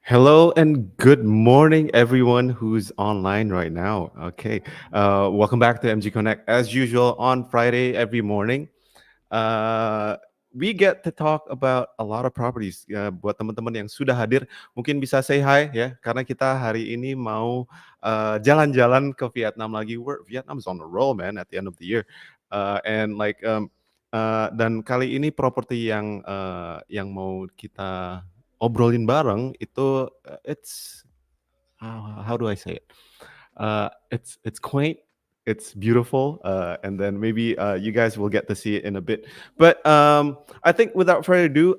Hello and good morning, everyone who's online right now. Okay, welcome back to MG Connect. As usual, on Friday every morning, uh, we get to talk about a lot of properties. Buat teman-teman yang sudah hadir, mungkin bisa say hi ya, karena kita hari ini mau jalan-jalan ke Vietnam lagi. Vietnam's on the roll, man. At the end of the year, dan kali ini properti yang mau kita obrolin bareng itu it's how do I say it? It's quaint, it's beautiful, and then maybe you guys will get to see it in a bit. But I think without further ado,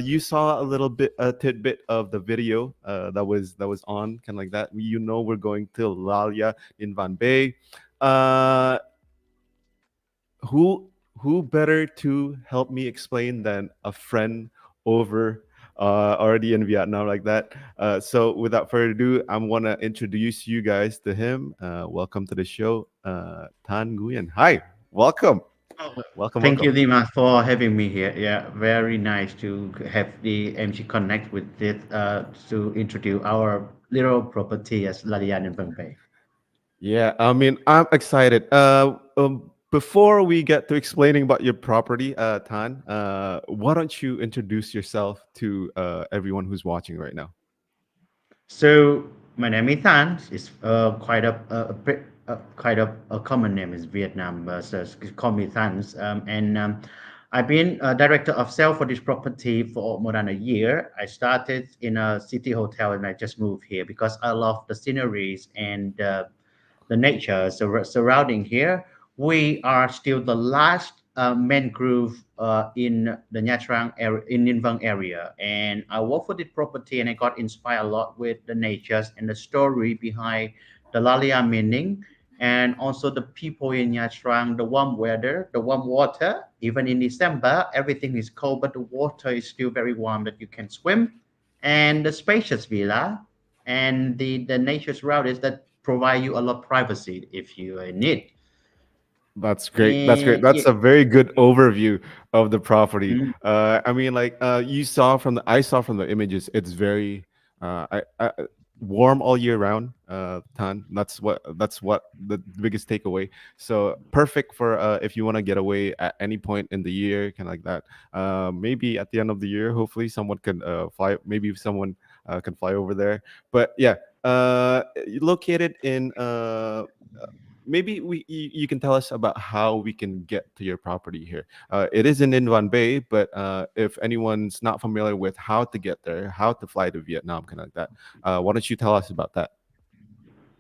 you saw a tidbit of the video that was on kind of like that. We're going to Lalia in Van Bay. Uh, who who better to help me explain than a friend over already in Vietnam like that. So without further ado, I want to introduce you guys to him. Welcome to the show, Tan Nguyen. Hi, welcome, Oh, welcome, thank welcome. you, Dima, for having me here. Yeah, very nice to have the MG Connect with it to introduce our little property as Lalian in Bombay. Yeah, I mean, I'm excited. Before we get to explaining about your property, Tan, why don't you introduce yourself to everyone who's watching right now? So my name is Tan. It's quite a common name in Vietnam. So call me Tan. And I've been a director of sale for this property for more than a year. I started in a city hotel and I just moved here because I love the sceneries and the nature surrounding here. We are still the last mangrove in the Nha Trang area, in Ninh Vang area. And I work for this property and I got inspired a lot with the natures and the story behind the Lalia meaning. And also the people in Nha Trang, the warm weather, the warm water. Even in December, everything is cold, but the water is still very warm that you can swim. And the spacious villa and the nature surroundings that provide you a lot of privacy if you need. That's great. That's great. And That's yeah, a very good overview of the property. mm, I mean, I saw from the images, it's very warm all year round. Tan. That's what the biggest takeaway. So perfect for if you want to get away at any point in the year, kind of like that. Maybe at the end of the year, hopefully someone can fly. Maybe someone can fly over there. But yeah, located in maybe you can tell us about how we can get to your property here. It is in Invan Bay, but if anyone's not familiar with how to get there, how to fly to Vietnam, kind of like that, why don't you tell us about that?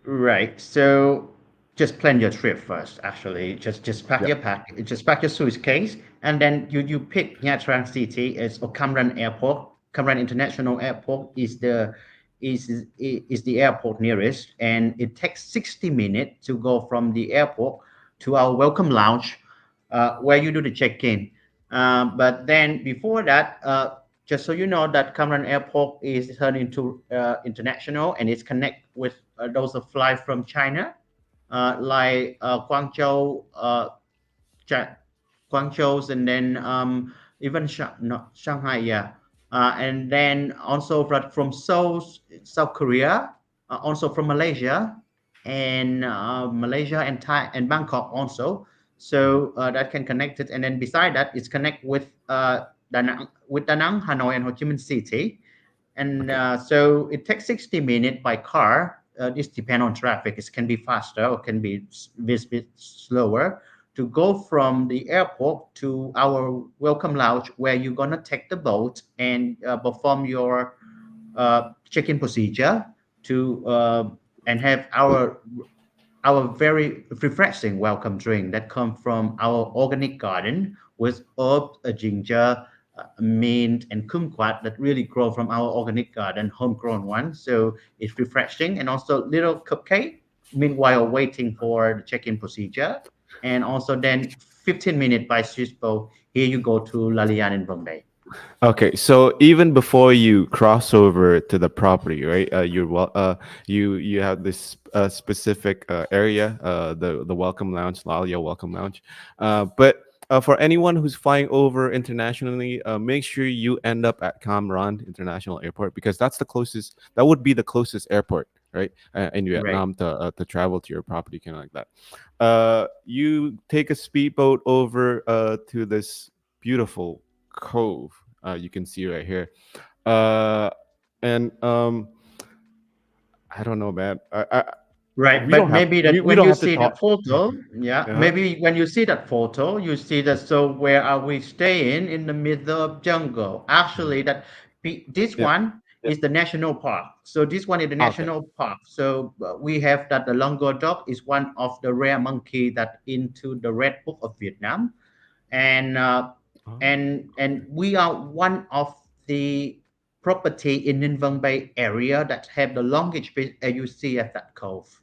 right. So just plan your trip first. Actually, just pack your suitcase, and then you pick Nha Trang City as or Cam Ranh Airport. Cam Ranh International Airport is the airport nearest, and it takes 60 minutes to go from the airport to our welcome lounge, where you do the check-in. But then before that, just so you know that Cam Ranh Airport is turned into international and it's connect with those that fly from China, like Guangzhou, Cha- Guangzhou's, and then even not Shanghai, yeah. and then also from South Korea, also from Malaysia, and Malaysia and Thai and Bangkok also. Mhm. So that can connect it, and then beside that, it's connect with Da Nang, Hanoi, and Ho Chi Minh City. And Okay. so it takes 60 minutes by car. This depends on traffic. It can be faster or can be bit slower to go from the airport to our welcome lounge where you're going to take the boat and perform your check-in procedure to and have our very refreshing welcome drink that come from our organic garden with herbs, ginger, mint, and kumquat that really grow from our organic garden, homegrown one. So it's refreshing and also little cupcake. Meanwhile, waiting for the check-in procedure, and also then 15 minutes by Swiss boat. Here you go to Lalian in Bombay. Okay, so even before you cross over to the property, right? You have this specific area, the welcome lounge, Lalia Welcome Lounge. But for anyone who's flying over internationally, make sure you end up at Cam Ranh International Airport because that's the closest. That would be the closest airport, right, in Right. Vietnam to travel to your property, kind of like that. You take a speedboat over to this beautiful cove you can see right here. Uh, and I don't know, man. Right, We but don't have maybe that we when don't you have to see that talk. photo, yeah, Uh-huh. maybe when you see that photo, you see that. So where are we staying in the middle of jungle? Actually, this Yeah. one Yeah. is the national park. So this one is the Okay. national park. So we have that the Longo dog is one of the rare monkey that into the Red Book of Vietnam, and Oh. and we are one of the property in Ninh Vang Bay area that have the longest AUC at that cove.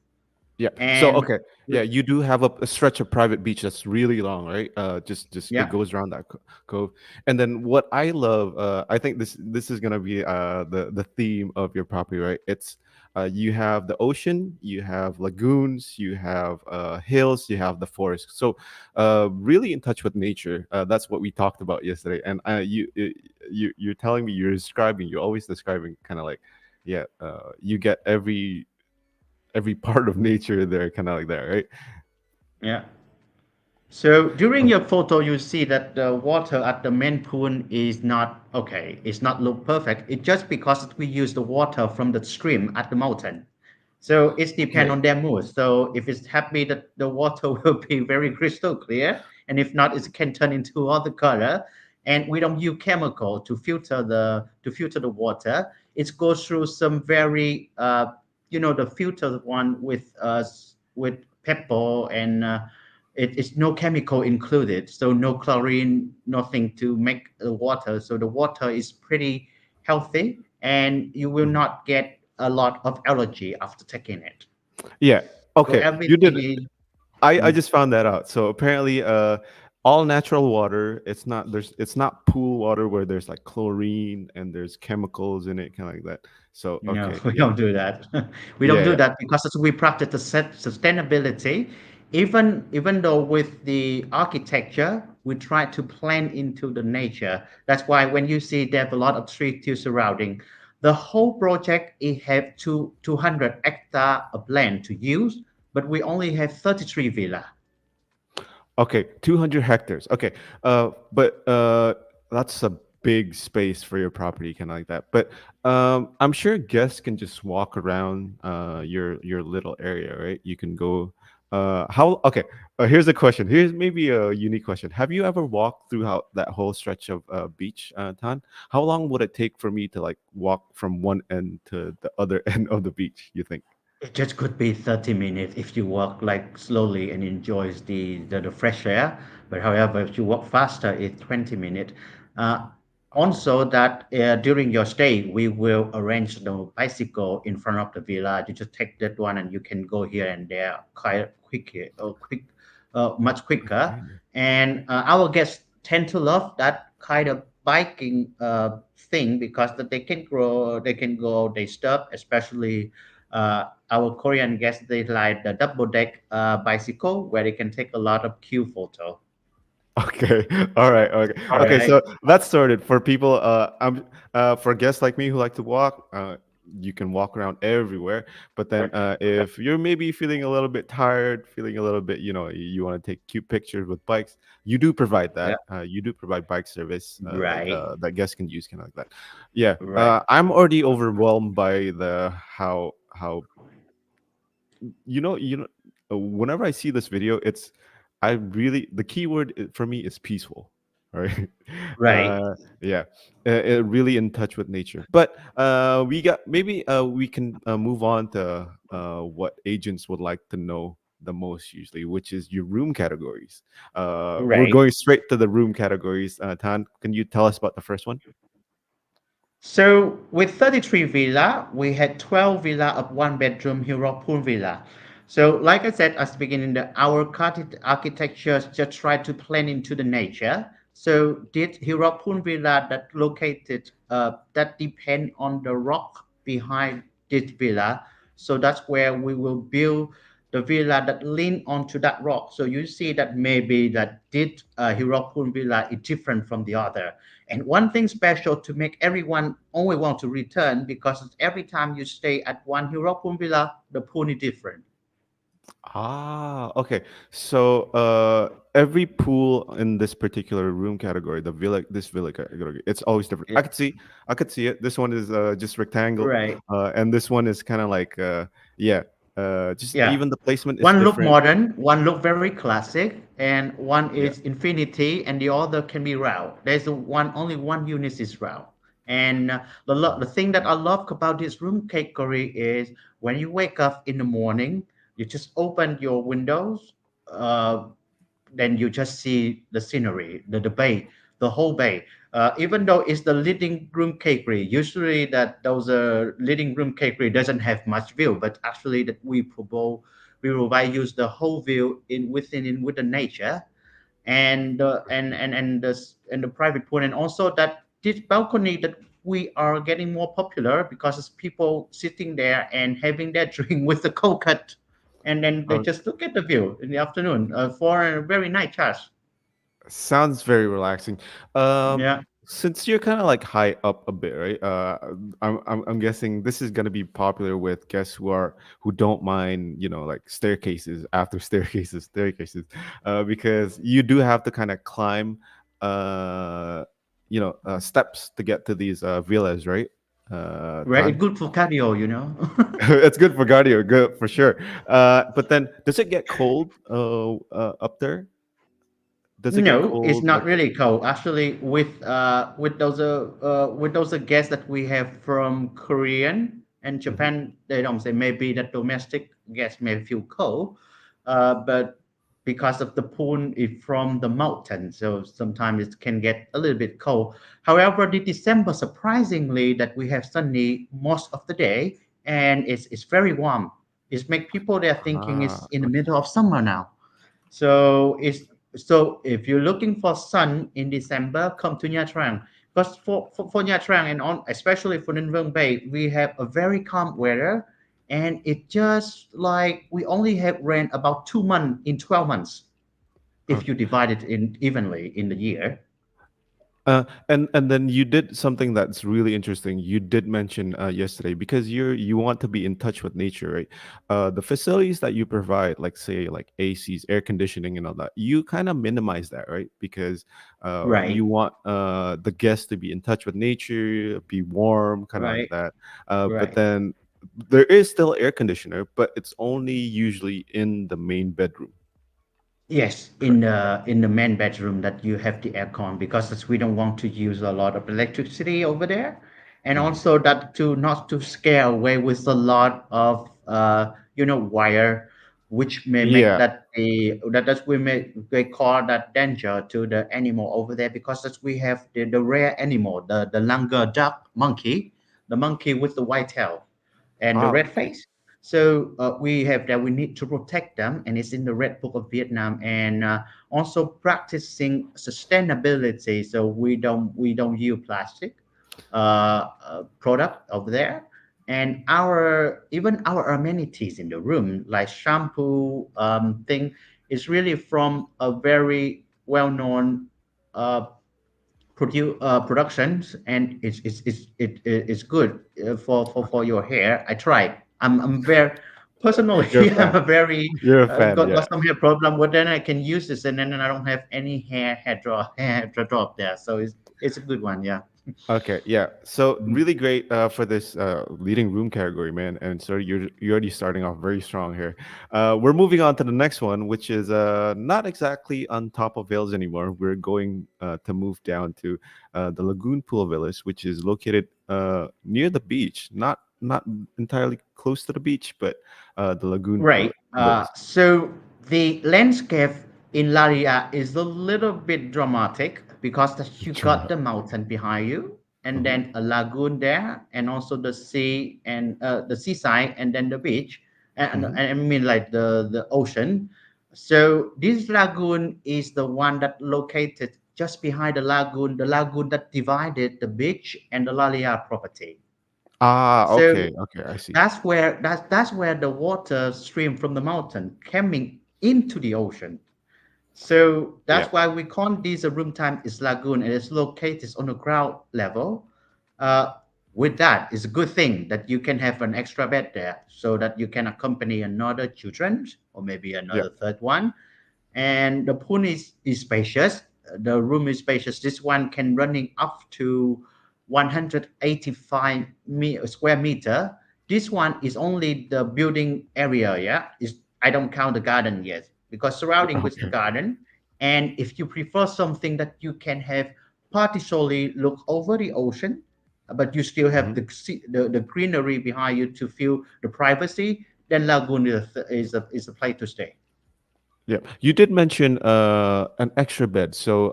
Yeah. So And okay. Yeah, you do have a stretch of private beach that's really long, right? Just it yeah, goes around that cove. And then what I love, I think this is gonna be the theme of your property, right? It's you have the ocean, you have lagoons, you have hills, you have the forest. So really in touch with nature. That's what we talked about yesterday. And you're telling me you're always describing kind of like yeah, you get every part of nature there, kind of like that, right? yeah. So during Oh, your photo, you see that the water at the main pool is not okay. It's not look perfect. It's just because we use the water from the stream at the mountain. So it depends okay. on their mood. So if it's happy, that the water will be very crystal clear, and if not, it can turn into other color. And we don't use chemical to filter the water. It goes through some very the filtered one with pepper and it's no chemical included, so no chlorine, nothing to make the water. So the water is pretty healthy, and you will Mhm. not get a lot of allergy after taking it. Yeah. So Okay. You everything did. is I mm, just found that out. So apparently, all natural water. It's not pool water where there's like chlorine and there's chemicals in it, kind of like that. So no, okay. we Yeah. don't do that. We don't Yeah. do Yeah. that because we practice the sustainability. Even though with the architecture, we try to blend into the nature. That's why when you see there's a lot of trees still surrounding, the whole project it have 200 hectare of land to use, but we only have 33 villa. Okay, 200 hectares. Okay, but that's a big space for your property, kind of like that. But I'm sure guests can just walk around your little area, right? You can go. How? Okay. Here's a question. Here's maybe a unique question. Have you ever walked through that whole stretch of beach, Tan? How long would it take for me to like walk from one end to the other end of the beach? You think? It just could be 30 minutes if you walk like slowly and enjoys the fresh air. But however, if you walk faster, it's 20 minutes. Uh, Also, that during your stay, we will arrange the bicycle in front of the villa. You just take that one and you can go here and there quite quickly, much quicker. Okay. And our guests tend to love that kind of biking thing because that they can go, they stop, especially our Korean guests, they like the double deck bicycle where they can take a lot of cute photo. Okay. All right. Okay. All Okay. right. So that's sorted for people. For guests like me who like to walk. You can walk around everywhere. But then, if you're maybe feeling a little bit tired, feeling a little bit, you want to take cute pictures with bikes, you do provide Yeah. that. You do provide bike service, Right. that guests can use, kind of like that. Yeah. Right. I'm already overwhelmed by the how whenever I see this video, I really the keyword for me is peaceful. All right. Right. Yeah. Really in touch with nature. But we got maybe we can move on to what agents would like to know the most usually, which is your room categories. We're Right. going straight to the room categories. Tan, can you tell us about the first one? So with 33 villa, we had 12 villa of one bedroom Hiropun villa. So like I said at the beginning, our architecture just try to blend into the nature. So this Hiropun villa that located that depend on the rock behind this villa. So that's where we will build the villa that lean onto that rock. So you see that maybe that this Hiropun villa is different from the other. And one thing special to make everyone only want to return because every time you stay at one Hiropun villa, the pool is different. Okay. So every pool in this particular room category, this villa category, it's always different. Yeah. I could see it. This one is just rectangle, Right. and this one is kind of like yeah, just Yeah. even the placement is One look different. modern, one look very classic, and one Yeah. is infinity, and the other can be round. There's only one unit is round. And the thing that I love about this room category is when you wake up in the morning, you just open your windows, uh, then you just see the scenery, the bay, the whole bay. Even though it's the living room cakery, usually that those living room cakery doesn't have much view, but actually that we provide use the whole view in within in with the nature and the private pool, and also that this balcony that we are getting more popular because it's people sitting there and having their drink with the coconut, and then they Uh, just look at the view in the afternoon for a very nice charge. Sounds very relaxing. Um, Yeah. since you're kind of like high up a bit, right? I'm guessing this is gonna be popular with guests who don't mind, like staircases after staircases, because you do have to kind of climb, steps to get to these villas, right? Right, it's Tan. good for cardio. It's good for cardio, good for sure. But then, does it get cold up there? Does it get No, it's cold? not Like, really cold. Actually, with those guests that we have from Korean and mhm. Japan, they don't say maybe the domestic guests may feel cold, but because of the pool is from the mountain, so sometimes it can get a little bit cold. However, the December surprisingly that we have sunny most of the day, and it's very warm. It make people they're thinking it's Ah, in the okay. middle of summer now. So if you're looking for sun in December, come to Nha Trang. Because for Nha Trang and on especially for Ninh Vung Bay, we have a very calm weather, and it just like we only have rain about 2 months in 12 months if you Okay. divide it in evenly in the year. And then you did something that's really interesting. You did mention yesterday, because you want to be in touch with nature, right? The facilities that you provide, like say like ACs, air conditioning, and all that, you kind of minimize that, right? Because you Right, want the guests to be in touch with nature, be warm, kind of like right, that. But right. then there is still air conditioner, but it's only usually in the main bedroom. Yes, Correct. in the main bedroom that you have the aircon because we don't want to use a lot of electricity over there, and Mhm. also that to not to scare away with a lot of wire, which may make Yeah. that we may they call that danger to the animal over there because that's we have the rare animal the langur duck monkey, the monkey with the white tail and the Ah, red okay. face. So we have that we need to protect them, and it's in the Red Book of Vietnam, and also practicing sustainability. So we don't use plastic product over there, and our even our amenities in the room like shampoo thing is really from a very well-known uh, productions, and it's good for Okay. your hair. I tried. I'm very personally You're a I'm fan. a very You're a fan. got Yeah. some hair problem, but then I can use this, and then I don't have any hair drop there. So it's a good one. Yeah. Okay, yeah. So Mhm. really great for this leading room category, man. And so you're already starting off very strong here. We're moving on to the next one, which is not exactly on top of Vales anymore. We're going to move down to the Lagoon Pool Villas, which is located near the beach, not entirely close to the beach, but the Lagoon Pool Right. Villas. So the landscape in Laria is a little bit dramatic because you got Drama. the mountain behind you, and Hmm. then a lagoon there, and also the sea and the seaside, and then the beach, Hmm. and I mean like the ocean. So this lagoon is the one that located just behind the lagoon that divided the beach and the Laria property. Ah, So okay, okay, I see. that's where the water stream from the mountain coming into the ocean. So Yeah, that's why we call this a room time is lagoon, and it's located on the ground level. Uh, with that, it's a good thing that you can have an extra bed there, so that you can accompany another children or maybe yeah. another third one. And the pool is spacious. The room is spacious. This one can running up to 185 square meter. This one is only the building area. Yeah, is I don't count the garden yet, because surrounding with the Okay. garden. And if you prefer something that you can have partially look over the ocean, but you still have Mhm. the greenery behind you to feel the privacy, then Lagoon is a place to stay. Yeah, you did mention an extra bed. So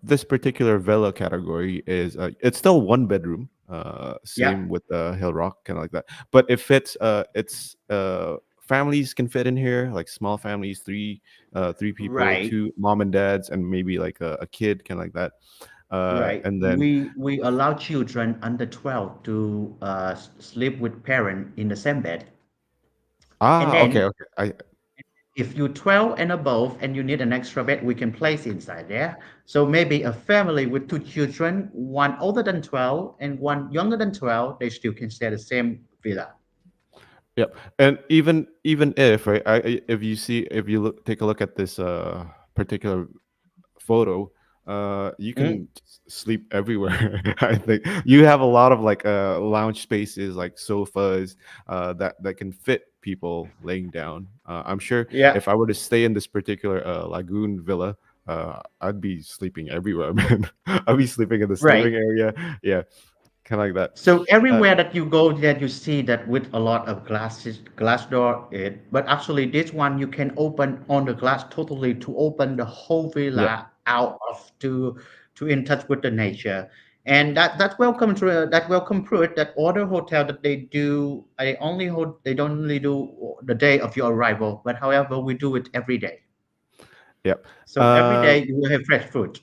this particular villa category is it's still one bedroom. Yeah. Same with Hill Rock, kind of like that. But it fits. It's families can fit in here, like small families, three people, Right, two mom and dads, and maybe like a kid, kind of like that. right. And then We allow children under 12 to sleep with parent in the same bed. And okay, then okay, I if you're 12 and above and you need an extra bed, we can place inside there. So maybe a family with two children, one older than 12 and one younger than 12, they still can stay at the same villa. Yep. And even if right, if you see if you take a look at this particular photo, you Mm, can sleep everywhere. I think you have a lot of like lounge spaces, like sofas, that can fit people laying down. I'm sure yeah, if I were to stay in this particular lagoon villa, I'd be sleeping everywhere, man. I'd be sleeping in the right. living area. Yeah, kind of like that. So Uh, everywhere that you go, that you see that with a lot of glass door. But actually, this one you can open on the glass totally to open the whole yeah. villa out of to in touch with the nature, and that welcome to that welcome proof that other hotel that they do, they don't only do the day of your arrival, but however we do it every day. Yep. So every day you will have fresh food.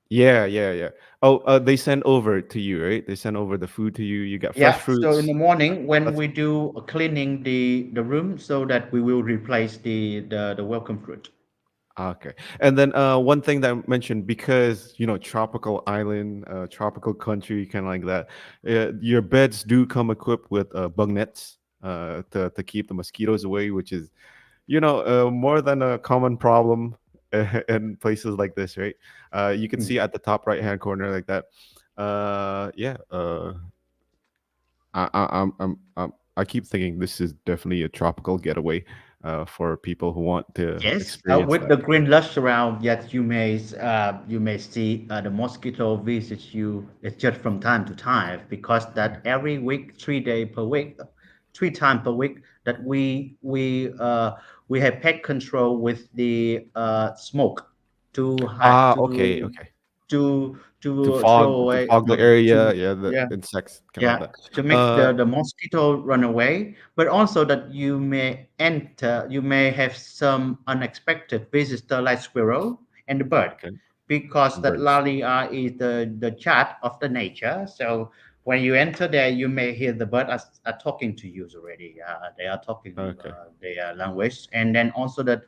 Yeah, yeah, yeah. Oh, they send over to you, right? They send over the food to you. You got fresh Yeah, so in fruits. the morning when That's we do cleaning the room, so that we will replace the welcome fruit. okay. And then one thing that I mentioned, because tropical island, tropical country, kind of like that. Your beds do come equipped with bug nets to keep the mosquitoes away, which is more than a common problem in places like this, right? You can Mm. see at the top right hand corner like that. Yeah. I keep thinking this is definitely a tropical getaway for people who want to Yes, experience with that. the green lush around, yes, you may see the mosquito visits you. It's just from time to time, because that every week, 3 day per week, 3 times per week, that we have pet control with the smoke to Ah, okay, to okay. throw To away, fog the area, to yeah, the yeah, insects, kind of like yeah, that. to make Uh, the mosquito run away, but also that you may have some unexpected visitor like squirrel and the bird, okay, because that birds. lalia is the chat of the nature. So when you enter there, you may hear the bird are talking to you already. They are talking Okay, their language, and then also that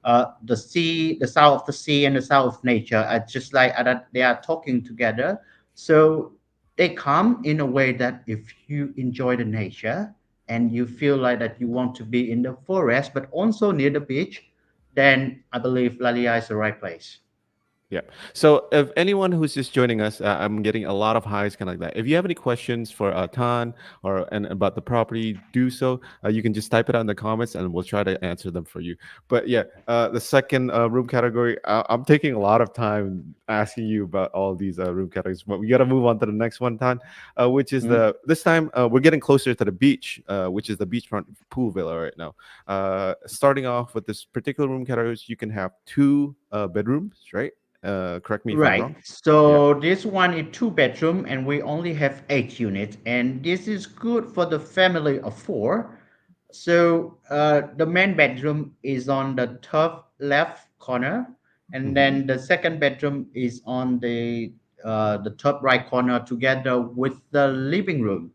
the sea, the sound of the sea and the sound of nature are just like that they are talking together. So they come in a way that if you enjoy the nature and you feel like that you want to be in the forest but also near the beach, then I believe Lalia is the right place. Yeah. So if anyone who's just joining us, I'm getting a lot of highs, kind of like that. If you have any questions for Tan or and about the property, do so. You can just type it out in the comments, and we'll try to answer them for you. But yeah, the second room category, I'm taking a lot of time asking you about all these room categories, but we got to move on to the next one, Tan, which is Mm. the this time we're getting closer to the beach, which is the beachfront pool villa right now. Starting off with this particular room categories, you can have two bedrooms, right? Correct me if I'm Right. wrong. Yeah. So this one is two bedroom and we only have 8 units and this is good for the family of four. So the main bedroom is on the top left corner and Hmm. then the second bedroom is on the top right corner together with the living room.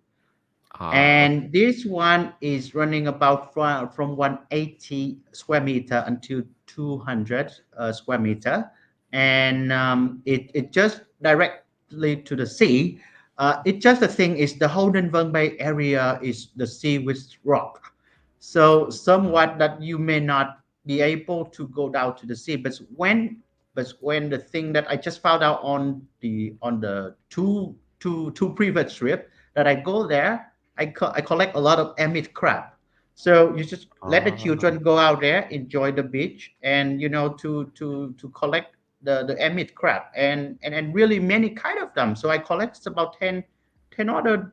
Okay. And this one is running about from 180 square meter until 200 square meter, and it just directly to the sea. It just the thing is the Holden Vân Bay area is the sea with rock, so somewhat that you may not be able to go down to the sea. But when the thing that I just found out on the two previous trip that I go there, I collect a lot of hermit crab. So you just let the Ah, children go out there, enjoy the beach, and to collect the hermit crab and really many kind of them. So I collect about 10 other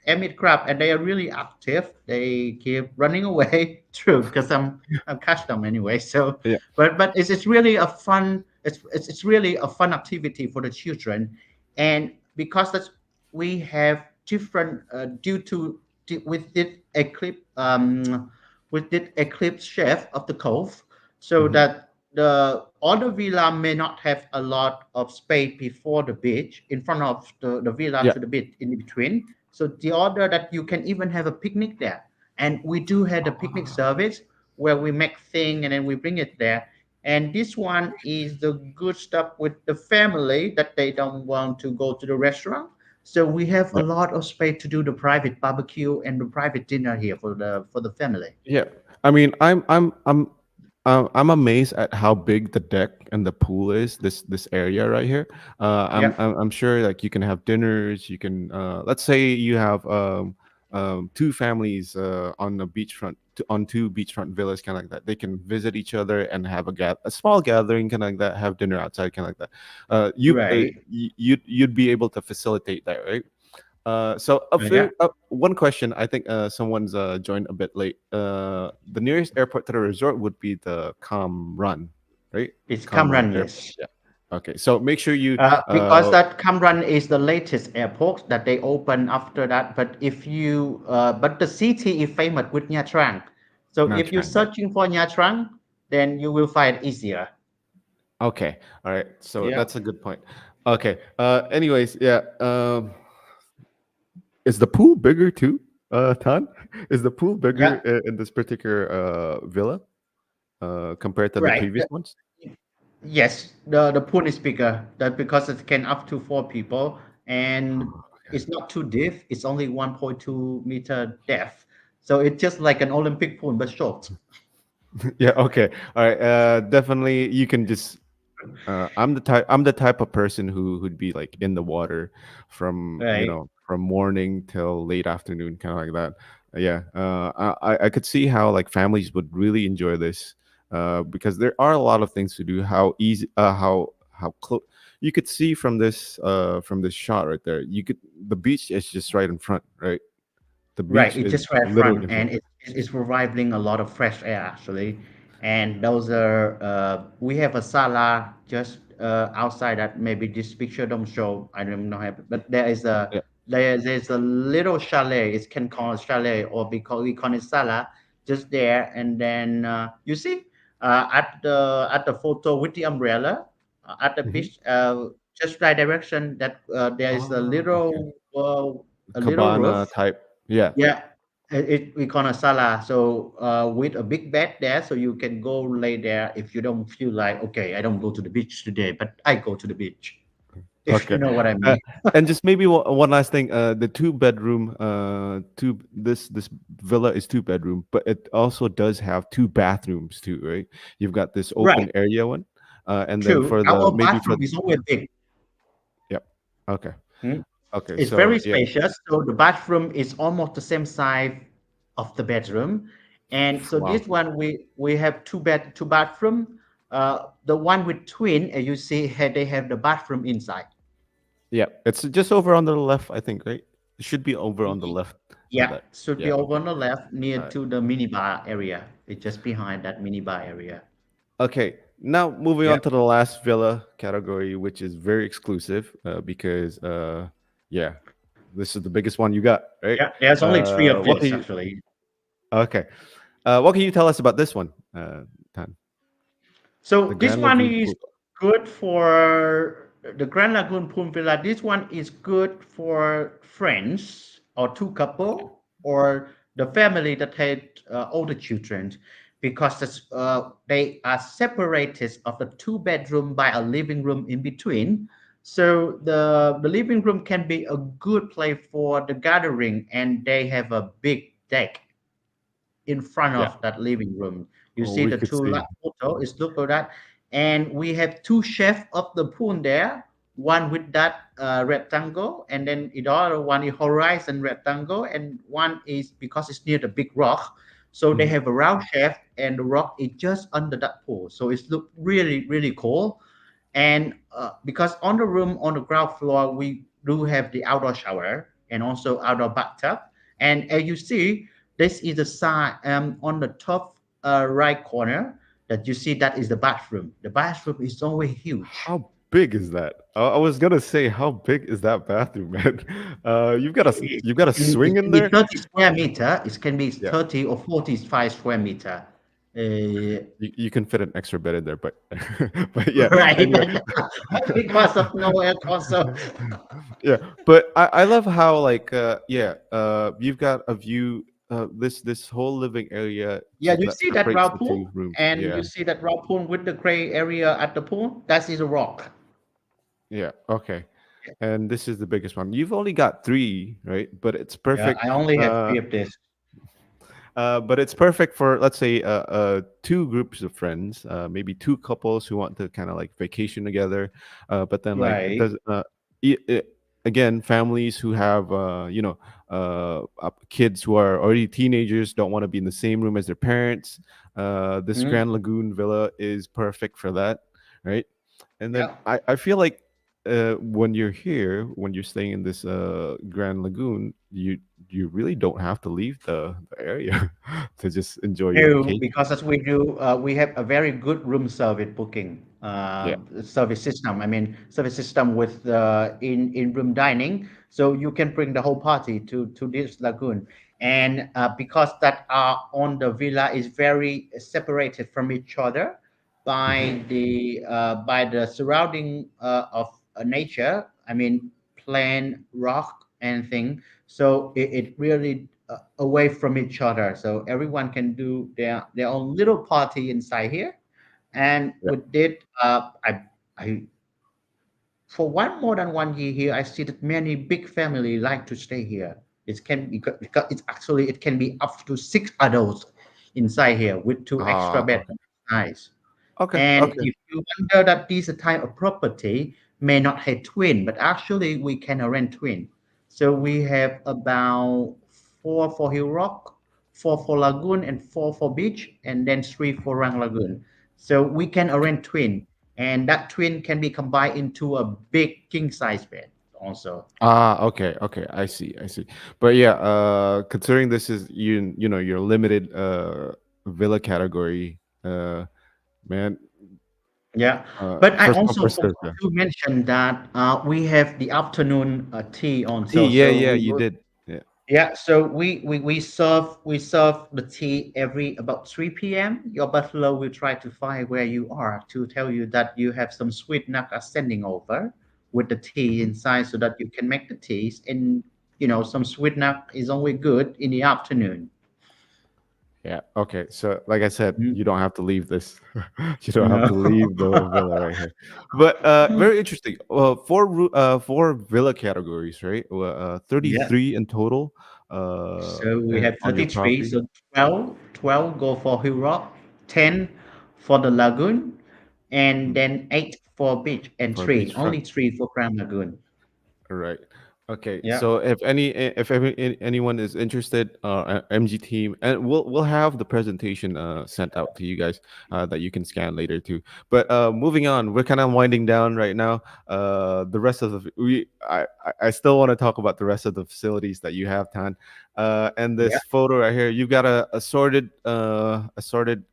hermit crab, and they are really active. They keep running away. True, because I'm catch them anyway. So yeah. but it's really a fun. It's really a fun activity for the children, and because that's we have different due to with this eclipse shape of the cove, so Hmm. that the other villa may not have a lot of space before the beach in front of the villa Yeah. to the beach in between. So the other that you can even have a picnic there, and we do have a picnic service where we make thing and then we bring it there. And this one is the good stuff with the family that they don't want to go to the restaurant, so we have a Yeah. lot of space to do the private barbecue and the private dinner here for the family. Yeah. I mean, I'm amazed at how big the deck and the pool is. This area right here. Yep. I'm sure like you can have dinners. You can let's say you have two families on the beachfront on two beachfront villas, kind of like that. They can visit each other and have a small gathering, kind of like that. Have dinner outside, kind of like that. Right. You'd be able to facilitate that, right? So a Yeah. few, one question. I think someone's joined a bit late. The nearest airport to the resort would be the Cam Run, right? It's Cam Run Camran, Airport. yes. Yeah. Okay. So make sure you. Because that Camran is the latest airport that they open after that. But the city is famous with Nha Trang. So Not if you're trying. Yeah. searching for Nha Trang, then you will find easier. Okay. All right. So Yeah. that's a good point. Okay. Anyways, yeah. Is the pool bigger too? Tan, is the pool bigger Yeah. in this particular villa compared to the Right. previous ones? Yes, the pool is bigger. That because it can up to four people, and it's not too deep. It's only 1.2 meter depth, so it's just like an Olympic pool but short. Yeah. Okay. All right. Definitely, you can just. I'm the type of person who'd be like in the water from Right, from morning till late afternoon, kind of like that. Yeah. I could see how like families would really enjoy this, because there are a lot of things to do. How easy, how close you could see from this shot right there. You could the beach is just right in front, right? The right. beach It's is just right literally front, in and front. it's providing a lot of fresh air actually. And those are we have a sala just outside that maybe this picture don't show. I don't know, but Yeah. there's a little chalet. It can call a chalet or we call it sala just there. And then you see at the photo with the umbrella at the Hmm. beach, just right direction that there is Oh, okay. a little Cabana roof. type. Yeah. Yeah, We call a sala. So with a big bed there, so you can go lay there if you don't feel like, okay, I don't go to the beach today, but I go to the beach. If you Okay. know what I Uh, mean. and just maybe one last thing. The two bedroom, two this villa is two bedroom, but it also does have two bathrooms too, right? You've got this Right. open area one, and then True. for the Our maybe for bathroom is always big. yep. Okay. Hmm? Okay. It's So very yeah. spacious. So the bathroom is almost the same size of the bedroom. And so Wow. this one we have two bathroom. The one with twin, as you see here, they have the bathroom inside. Yeah. It's just over on the left, I think, right? It should be over on the Y- left for Yeah, that. should be Yeah. over Okay. on the left near All right. to the minibar area. It's just behind that minibar area. Okay, now moving Yeah. on to the last villa category, which is very exclusive because, yeah, this is the biggest one you got, right? Yeah. There's only three of What can this you? actually. Okay, what can you tell us about this one, Tan? The So this Grand one Lagoon is Pool. good for the Grand Lagoon Pool Villa. This one is good for friends or two couple or the family that had older children because they are separated of the two bedroom by a living room in between. So the living room can be a good place for the gathering and they have a big deck in front Yeah. of that living room. You Oh, see we the could two see. photo is look at that, and we have two chefs of the pool there. One with that rectangle, and then the other one is horizon rectangle, and one is because it's near the big rock. So they Mhm. have a round chef, and the rock is just under that pool. So it's look really cool. And because on the room on the ground floor, we do have the outdoor shower and also outdoor bathtub. And as you see, this is the side on the top right corner that you see that is the bathroom. The bathroom is always huge. How big is that? I was gonna say, how big is that bathroom, man? You've got a It swing in can be there. 30 square meter. It can be Yeah, 30 or 45 square meter. Uh, you can fit an extra bed in there, but but yeah, right, anyway. because of no air also. Yeah, but I love how like you've got a view this whole living area Yeah, you that see that separates round the two pool, rooms. and you Yeah. see that round pool with the gray area at the pool. That is a rock. Yeah. Okay. And this is the biggest one. You've only got three, right? But it's Yeah, perfect. I only have Uh, three of this. but it's perfect for let's say two groups of friends, maybe two couples who want to kind of like vacation together. But then like it Right. does. Again, families who have kids who are already teenagers don't want to be in the same room as their parents. This Mhm. Grand Lagoon Villa is perfect for that, right? And then Yeah. I feel like when you're here, when you're staying in this Grand Lagoon, you really don't have to leave the area to just enjoy your No, vacation. because as we do, we have a very good room service booking Yeah. service system. I mean, service system with in room dining, so you can bring the whole party to this lagoon. And because that are on the villa is very separated from each other Hmm. by the surrounding of nature. I mean, plant, rock, and thing. So it really away from each other, so everyone can do their own little party inside here. And Yeah. with it, I for one more than 1 year here, I see that many big family like to stay here. It can be because it's actually it can be up to six adults inside here with two extra Ah, bed. okay. Nice. Okay. And Okay. if you wonder that this type of property may not have twin, but actually we can rent twin. So we have about four for Hill Rock, four for Lagoon, and four for Beach, and then three for Rang Lagoon. So we can rent twin, and that twin can be combined into a big king size bed also. Ah, okay, okay. I see, I see. But yeah, considering this is you know your limited villa category, man, Yeah, but I first come also first serve. forgot Yeah. to mention that we have the afternoon tea Tea, also. yeah, So yeah, we you will. did. Yeah. Yeah, so we serve the tea every about 3 p.m. Your butler will try to find where you are to tell you that you have some sweet nut are sending over with the tea Hmm. inside so that you can make the teas. And some sweet nut is only good in the afternoon. Yeah. Okay. So, like I said, Mhm. you don't have to leave this. You don't have No. to leave the villa right here. But very interesting. Four villa categories, right? Yeah. 33 in total. So we have On your 33. property. So 12 go for Hill Rock, 10 for the lagoon, and Mhm. then 8 for beach, and For three, beachfront. only 3 for Grand Lagoon. Right. Okay. Yeah. So if anyone is interested, MG team, and we'll have the presentation sent out to you guys that you can scan later too. But moving on, we're kind of winding down right now. The rest of the I still want to talk about the rest of the facilities that you have, Tan. And Yeah. this photo right here, you've got a assorted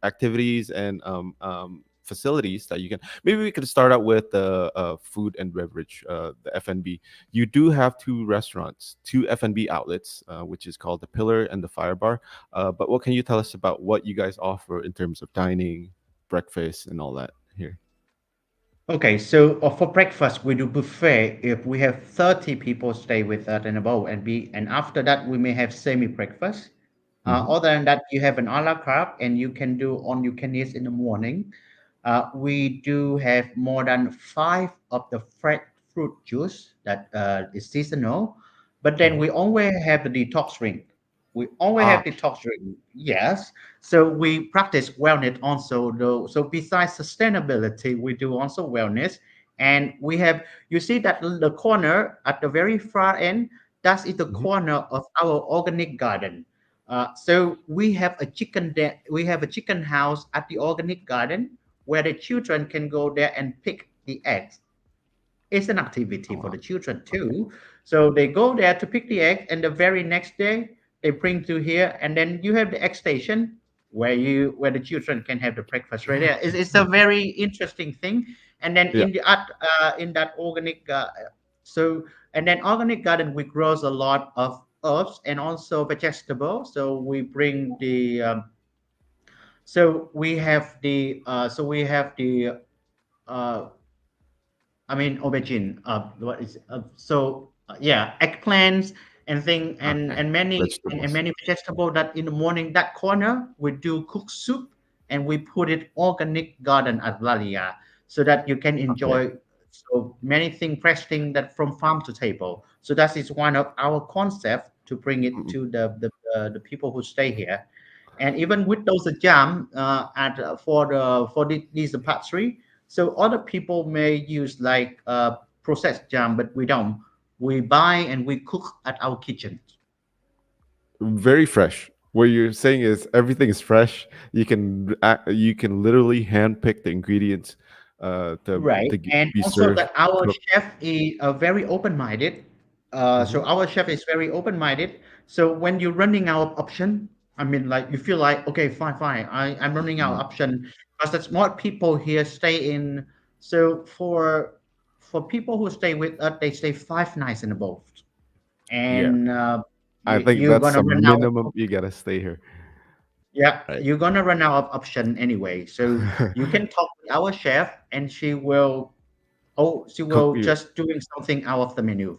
activities and facilities that you can. Maybe we could start out with the food and beverage, the F&B. You do have two restaurants, two F&B outlets, which is called the Pillar and the Fire Bar. But what can you tell us about what you guys offer in terms of dining, breakfast, and all that here? Okay, so for breakfast we do buffet if we have 30 people stay with us and above, and after that we may have semi breakfast. Hmm. Other than that, you have an a la carte, and you can do on you can eat in the morning. We do have more than 5 of the fresh fruit juice that is seasonal, but then Hmm. we always have the detox drink. We always have Ah, detox drink. Yes, so we practice wellness also. Though, so besides sustainability, we do also wellness, and we have. You see that the corner at the very far end. That is the mhm. corner of our organic garden. So we have a chicken house at the organic garden where the children can go there and pick the eggs. It's an activity for Ah, the children okay. too. So they go there to pick the egg, and the very next day they bring to here, and then you have the egg station where the children can have the breakfast right there. It's a very interesting thing. And then Yeah. in that so and then organic garden we grows a lot of herbs and also vegetables. So we bring the so we have the uh, I mean aubergine. What is yeah, eggplants and thing Okay. and Vegetables. many vegetable that in the morning that corner we do cook soup and we put it organic garden at Lalia so that you can Okay. enjoy so many thing fresh thing that from farm to table. So that is one of our concept to bring it Mm-mm. to the people who stay here. And even with those jam at these pastry, so other people may use like processed jam, but we don't. We buy and we cook at our kitchen. Very fresh. What you're saying is everything is fresh. You can literally handpick the ingredients Right. And be also served that our cooked. chef is very open-minded. Hmm. So our chef is very open-minded. So when you're running out of option, I mean, like you feel like, okay, fine, I'm running out of option because that's what people here stay in. So for people who stay with us, they stay 5 nights in a boat, Yeah, and I think you're that's gonna a run out. minimum. You gotta stay here, Yeah, right? you're gonna run out of option anyway. So you can talk with our chef, and she Cook will you. just doing something out of the menu.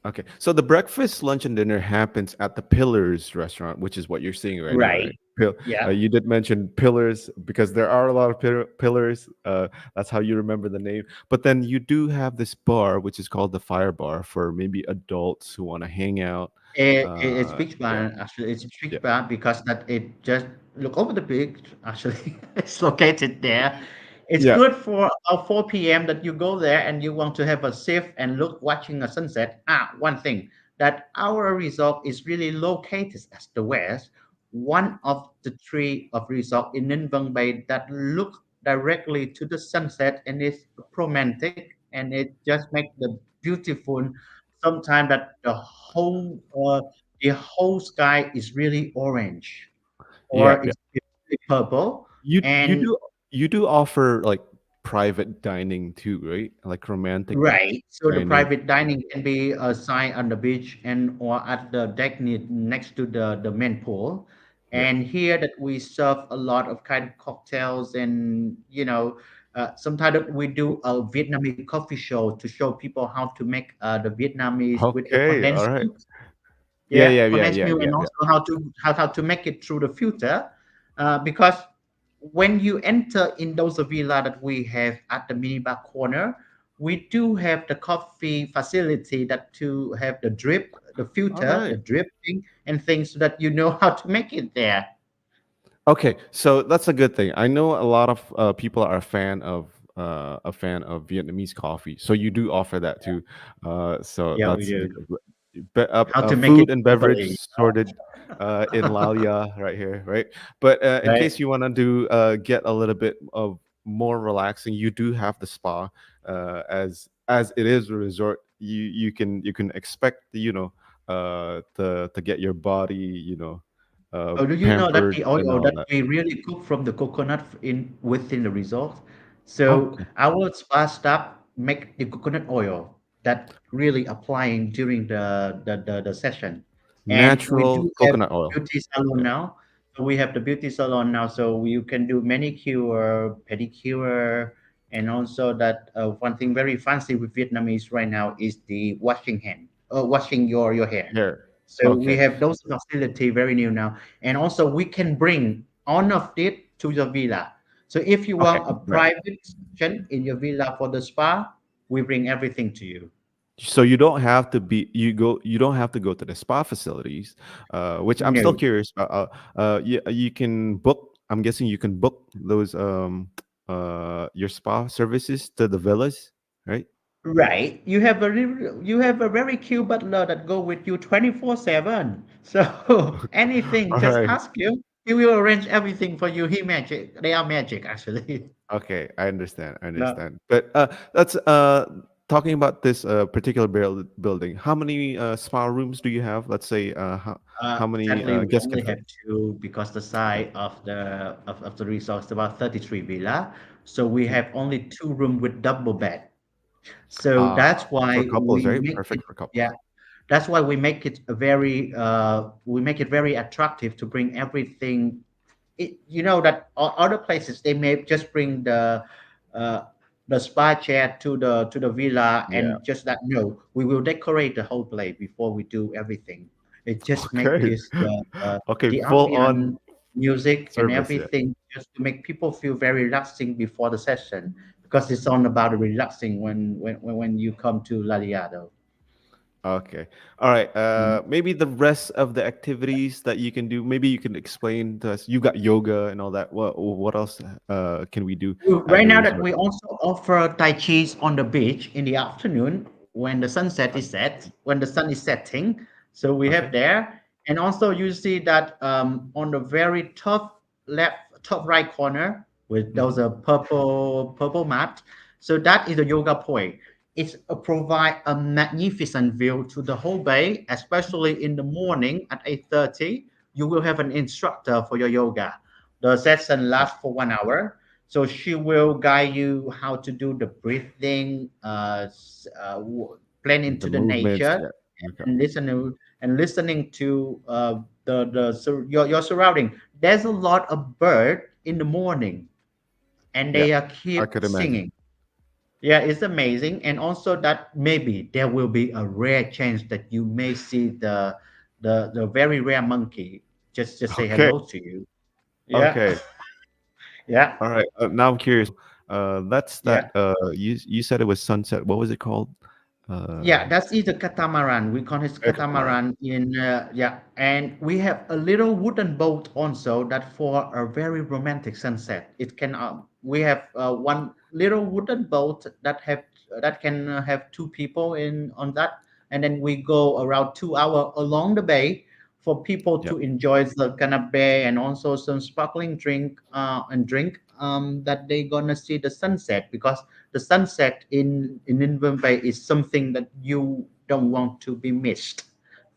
Okay, so the breakfast, lunch, and dinner happens at the Pillars restaurant, which is what you're seeing right now, Right. right? Yeah. You did mention Pillars because there are a lot of pillars. That's how you remember the name. But then you do have this bar, which is called the Fire Bar, for maybe adults who want to hang out. It's Uh, beach yeah, bar actually. It's yeah. beach bar because that it just look over the beach. Actually, it's located there. It's Yeah. good for about 4 p.m. that you go there and you want to have a sip and look watching a sunset. One thing that our resort is really located at the west, one of the three of resort in Ninh Bay that look directly to the sunset and it's romantic and it just make the beautiful sometimes that the whole sky is really orange Yeah, or yeah. it's really purple You you and do you do offer like private dining too, right? Like romantic right. So the dining. private dining can be assigned on the beach and or at the deck next to the main pool. Yeah. And here that we serve a lot of kind of cocktails and sometimes that we do a Vietnamese coffee show to show people how to make the Vietnamese with the Okay. All condensed right. milk. Yeah, Yeah, yeah, yeah, connects yeah, you, yeah, and yeah. also how to make it through the filter, because when you enter in those villa that we have at the minibar corner, we do have the coffee facility that to have the drip, the All filter, the right. dripping and things, so that you know how to make it there. Okay, so that's a good thing. I know a lot of people are a fan of Vietnamese coffee. So you do offer that too. So Yeah, we that's do. How to make it food and beverage properly, sorted in Lalia right here, right? But in right? case you want to do get a little bit of more relaxing, you do have the spa as it is a resort. You can expect to get your body Oh, do you know that pampered the and oil all that that. we really cook from the coconut in within the resort? Oh, So okay. our spa staff make the coconut oil that really applying during the session. And we Natural do have coconut oil. beauty salon Yeah. now. So we have the beauty salon now. So you can do manicure, pedicure, and also that one thing very fancy with Vietnamese right now is the washing hand, washing your hair. Here. So we Okay. have those facility very new now, and also we can bring all of it to your villa. So if you Okay. want a Right. private section in your villa for the spa, we bring everything to you. So you don't have to go to the spa facilities, which I'm still No, curious about. You can book. I'm guessing you can book those your spa services to the villas, right? right? You have a very cute butler that go with you 24/7. So anything, All just right. ask you. He will arrange everything for you. He magic. They are magic actually. Okay, I understand. I No. understand. But that's talking about this particular building. How many spa rooms do you have? Let's say how many Sadly, we guests can only fit? have two because the Okay. size of the resort is about 33 villa. So we have only two room with double bed. So Uh, that's for why couples, we right? make it, Perfect for yeah, couples. that's why we make it very attractive to bring everything. You know that other places they may just bring uh, the spa chair to the villa Yeah. and just that. No, we will decorate the whole place before we do everything. It just make Okay. this Okay. the Full on ambient music and service. Yeah. everything just to make people feel very relaxing before the session, because it's all about relaxing when you come to Laliado. Okay. All right. Mm. Maybe the rest of the activities that you can do. Maybe you can explain to us. You got yoga and all that. What else can we do at Right the now that resort? we also offer Tai Chi's on the beach in the afternoon when the sunset is set, when the sun is setting. So we have Okay. there. And also you see that on the very top right corner with Hmm. those purple mat. So that is a yoga point. It provide a magnificent view to the whole bay, especially in the morning at 8:30. You will have an instructor for your yoga. The session Yeah. lasts for 1 hour, so she will guide you how to do the breathing, blend The into the movements. nature, Yeah. Okay. and listening to your surrounding. There's a lot of bird in the morning, and Yeah. they are I keep could imagine. singing. Yeah, it's amazing, and also that maybe there will be a rare chance that you may see the very rare monkey just say Okay. hello to you. Yeah, Okay. yeah, All right. Now I'm curious. That's yeah. that. You said it was sunset. What was it called? Yeah, Uh, that's the catamaran. We call it Catamaran. catamaran in yeah, and we have a little wooden boat also that for a very romantic sunset. It can we have one little wooden boat that can have two people in on that, and then we go around 2 hours along the bay for people Yep. to enjoy the canapé and also some sparkling drink that they gonna see the sunset, because the sunset in Inverm Bay is something that you don't want to be missed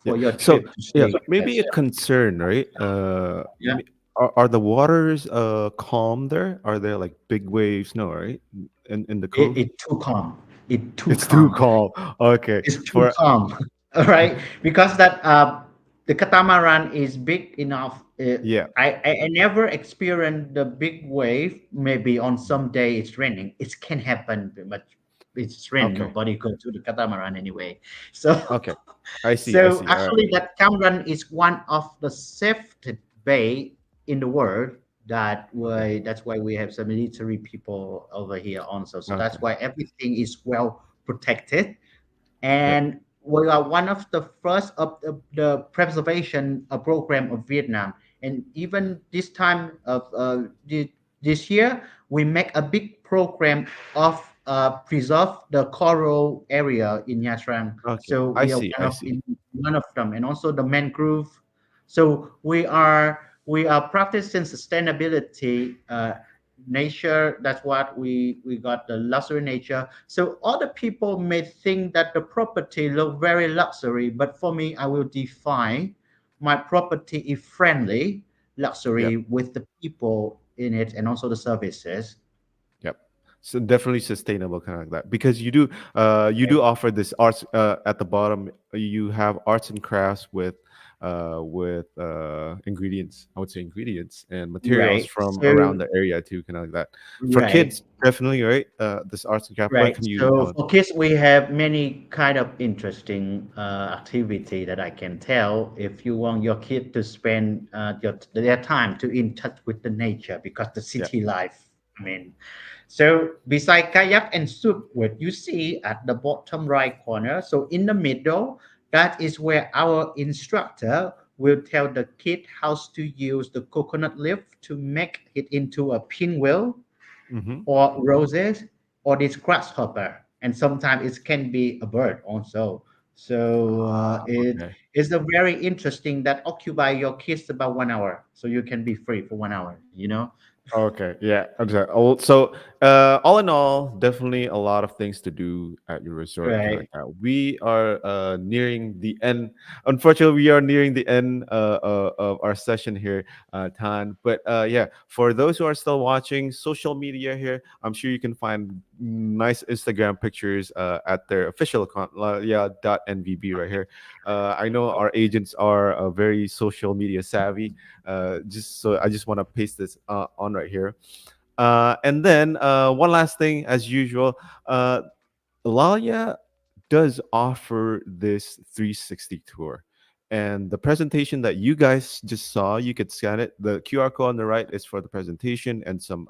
Yeah. for your So trip to yeah, stay there. maybe a concern, right? Yeah, Are the waters calm there? Are there like big waves? No, right? In the cove, it too calm. It too it's too calm. calm. Okay. It's too For calm. All right, because that the catamaran is big enough. yeah. I never experienced the big wave. Maybe on some day it's raining. It can happen, but it's rain. Okay. Nobody go to the catamaran anyway. So Okay. I see. I so see. All right. actually, that Cameron is one of the safest bay in the world. Okay. That's why we have some military people over here also. So that's Okay. why everything is well protected, Yep. and we are one of the first of the preservation program of Vietnam. And even this time of this year, we make a big program of preserve the coral area in Nha Trang. Okay. So I we are see. one I of see. in one of them, and also the mangrove. So we are practicing sustainability. Nature, that's what we got, the luxury nature. So other people may think that the property look very luxury, but for me, I will define my property is friendly Yep. luxury with the people in it and also the services. Yep. So definitely sustainable kind of like that because you Okay. do offer this arts at the bottom. You have arts and crafts with ingredients. I would say ingredients and materials Right. from around So the area too, kind of like that. For right. kids, definitely right. This arts and craft. What Right. can you So tell them? for kids, we have many kind of interesting activity that I can tell if you want your kid to spend their time to in touch with the nature because the Yeah. city life. I mean, so beside kayak and soup, what you see at the bottom right corner, so in the middle, that is where our instructor will tell the kid how to use the coconut leaf to make it into a pinwheel Mm-hmm. or roses or this grasshopper, and sometimes it can be a bird also. So it Okay. is a very interesting that occupy your kids about 1 hour, so you can be free for 1 hour. Okay, yeah, exactly. So, all in all, definitely a lot of things to do at your resort, kind of Right. like that. We are nearing the end. Unfortunately, we are nearing the end of our session here, Tan. But yeah, for those who are still watching social media here, I'm sure you can find nice Instagram pictures at their official account, NVB right here. I know our agents are very social media savvy, just so I just want to paste this on right here. And then one last thing, as usual, Lalia does offer this 360 tour. And the presentation that you guys just saw, you could scan it. The QR code on the right is for the presentation and some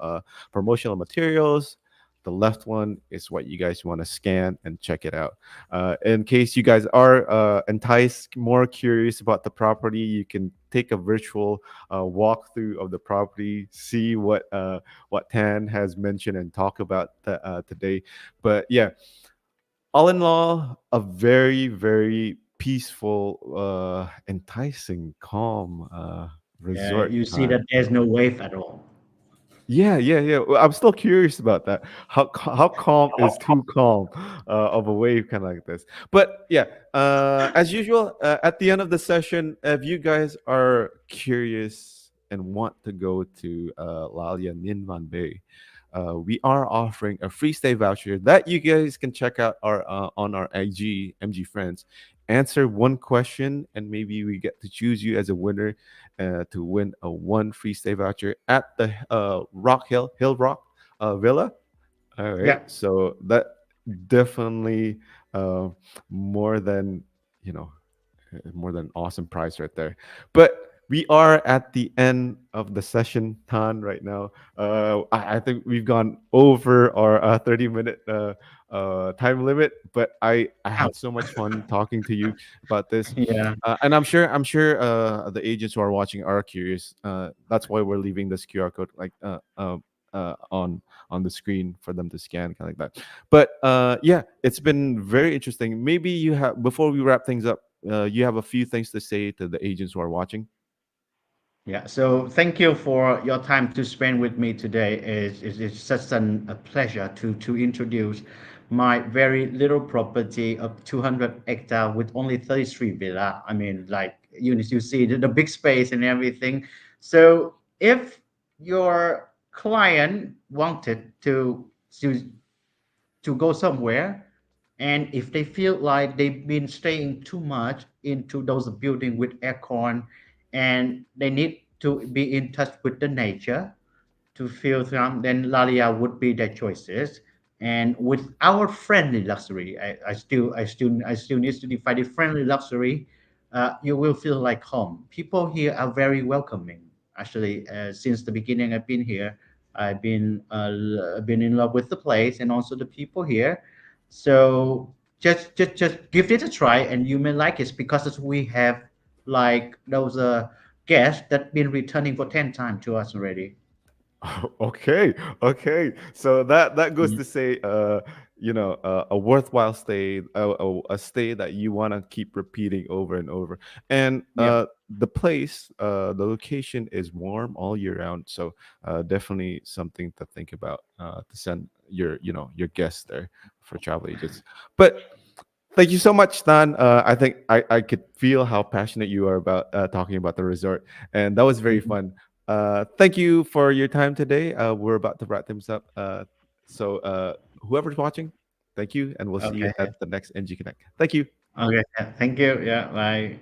promotional materials. The left one is what you guys want to scan and check it out. In case you guys are enticed, more curious about the property, you can take a virtual walkthrough of the property, see what Tan has mentioned and talk about today. But yeah, all in all, a very, very peaceful, enticing, calm resort You see time. that there's no wave at all. Yeah, yeah, yeah. Well, I'm still curious about that. How calm is too calm of a wave kind of like this? But yeah, as usual, at the end of the session, if you guys are curious and want to go to Lalia Ninvan Bay, we are offering a free stay voucher that you guys can check out our on our IG MG Friends. Answer one question, and maybe we get to choose you as a winner to win a one free stay voucher at the Hill Rock Villa. All right, Yeah. so that definitely uh, more than you know more than awesome price right there. But we are at the end of the session, Tan, right now. I think we've gone over our 30-minute time limit, but I Wow. had so much fun talking to you about this. Yeah. And I'm sure the agents who are watching are curious. That's why we're leaving this QR code like on the screen for them to scan, kind of like that. But yeah, it's been very interesting. Maybe you have before we wrap things up, you have a few things to say to the agents who are watching. Yeah, so thank you for your time to spend with me today. It's such a pleasure to introduce my very little property of 200 hectare with only 33 villa. I mean, like you see the big space and everything. So if your client wanted to to go somewhere, and if they feel like they've been staying too much into those building with aircon, and they need to be in touch with the nature to feel them, then Lalia would be their choices. And with our friendly luxury, I still need to define the friendly luxury. You will feel like home. People here are very welcoming. Actually, since the beginning I've been here, I've been in love with the place and also the people here. So just give it a try, and you may like it because we have like those guests that been returning for 10 times to us already. Okay, okay. So that goes Mhm. to say, a worthwhile stay, a stay that you want to keep repeating over and over. And Yeah. the place, the location is warm all year round. So definitely something to think about, to send your guests there for travel agents. But thank you so much, Stan. I think I could feel how passionate you are about talking about the resort, and that was very Mhm. fun. Thank you for your time today. We're about to wrap things up. So whoever's watching, thank you, and we'll see you Okay. at the next NG Connect. Thank you. Okay. Yeah. Thank you. Yeah. Bye.